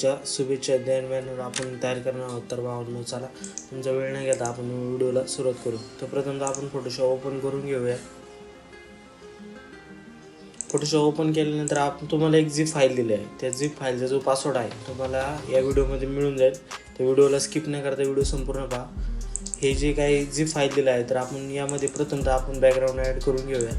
व्हिडिओच्या शुभेच्छा दरम्यान आपण तयार करणार आहोत. तर भावांनो, चला तुमचा वेळ न घेता आपण व्हिडिओला सुरुवात करू. तर प्रथमतः आपण फोटोशॉप ओपन करून घेऊया. फोटोशॉप ओपन केल्यानंतर आपण तुम्हाला एक झिप फाईल दिली आहे. त्या झिप फाईलचा जो पासवर्ड आहे तुम्हाला या व्हिडिओमध्ये मिळून जाईल. तर व्हिडिओला स्किप न करता व्हिडिओ संपूर्ण पहा. हे जे काही झिप फाईल दिलं आहे तर आपण यामध्ये प्रथमतः आपण बॅकग्राऊंड ॲड करून घेऊया.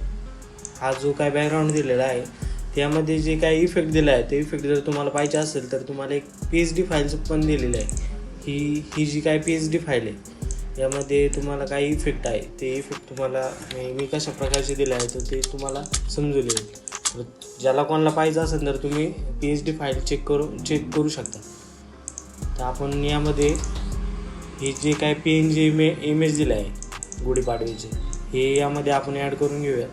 हा जो काय बॅकग्राऊंड दिलेला आहे त्यामध्ये जे काही इफेक्ट दिला आहे ते इफेक्ट जर तुम्हाला पाहिजे असेल तर तुम्हाला एक PSD फाईलचं पण दिलेलं आहे. ही जी काय PSD फाईल आहे यामध्ये तुम्हाला काही इफेक्ट आहे ते इफेक्ट तुम्हाला मी कशा प्रकारचे दिले आहे तर ते तुम्हाला समजून येईल. ज्याला कोणाला पाहिजे असेल तर तुम्ही PSD फाईल चेक करू शकता. तर आपण यामध्ये हे जे काय PNG इमेज दिलं आहे गुढीपाडव्याचे हे यामध्ये आपण ॲड करून घेऊया.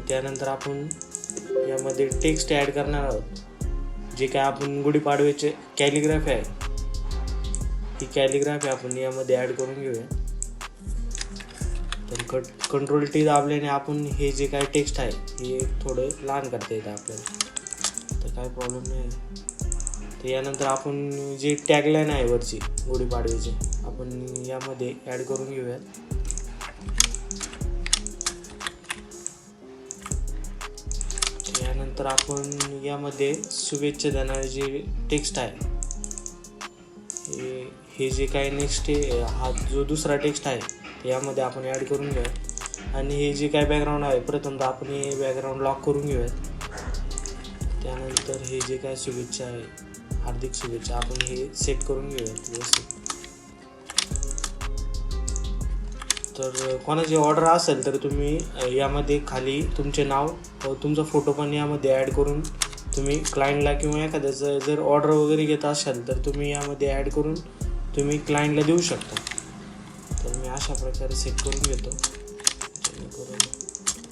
त्यानंतर आपण यामध्ये टेक्स्ट ॲड करणार आहोत. जे काय आपण गुढीपाडव्याचे कॅलिग्राफी आहे ही कॅलिग्राफी आपण यामध्ये ॲड करून घेऊया. तर कंट्रोल T दाबल्याने आपण हे जे काय टेक्स्ट आहे हे थोडं लहान करता येतं आपल्याला, तर काय प्रॉब्लेम नाही. तर यानंतर आपण जे टॅगलाईन आहे वरची गुढीपाडव्याची आपण यामध्ये ॲड करून घेऊयात. त्यानंतर आपण यामध्ये शुभेच्छा देणारे जे टेक्स्ट आहे हे जे काही नेक्स्ट हा जो दुसरा टेक्स्ट आहे ते यामध्ये आपण ॲड करून घेऊयात. आणि हे जे काय बॅकग्राऊंड आहे प्रथमतः आपण हे बॅकग्राऊंड लॉक करून घेऊयात. त्यानंतर हे जे काय शुभेच्छा आहे हार्दिक शुभेच्छा आपण हे सेट करून घेऊयात व्यवस्थित. तर कोणाची ऑर्डर असेल तर तुम्ही यामध्ये खाली तुमचे नाव तुमचा फोटो पण यामध्ये ॲड करून तुम्ही क्लायंटला किंवा एखाद्याचं जर ऑर्डर वगैरे घेत असाल तर तुम्ही यामध्ये ॲड करून तुम्ही क्लायंटला देऊ शकता. तर मी अशा प्रकारे सेट करून घेतो जेणेकरून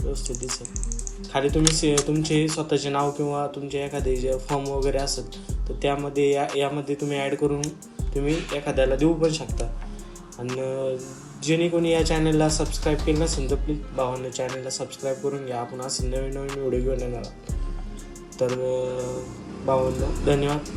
व्यवस्थित दिसेल. खाली तुम्ही तुमचे स्वतःचे नाव किंवा तुमचे एखादे जे फॉर्म वगैरे असेल तर त्यामध्ये यामध्ये तुम्ही ॲड करून तुम्ही एखाद्याला देऊ पण शकता. आणि जेणे कोणी या चॅनलला सबस्क्राईब केलं नसेल तर प्लीज भावांनो चॅनलला सबस्क्राईब करून घ्या. आपण असे नवीन व्हिडिओ घेऊन येणार आहोत. तर भावांनो धन्यवाद.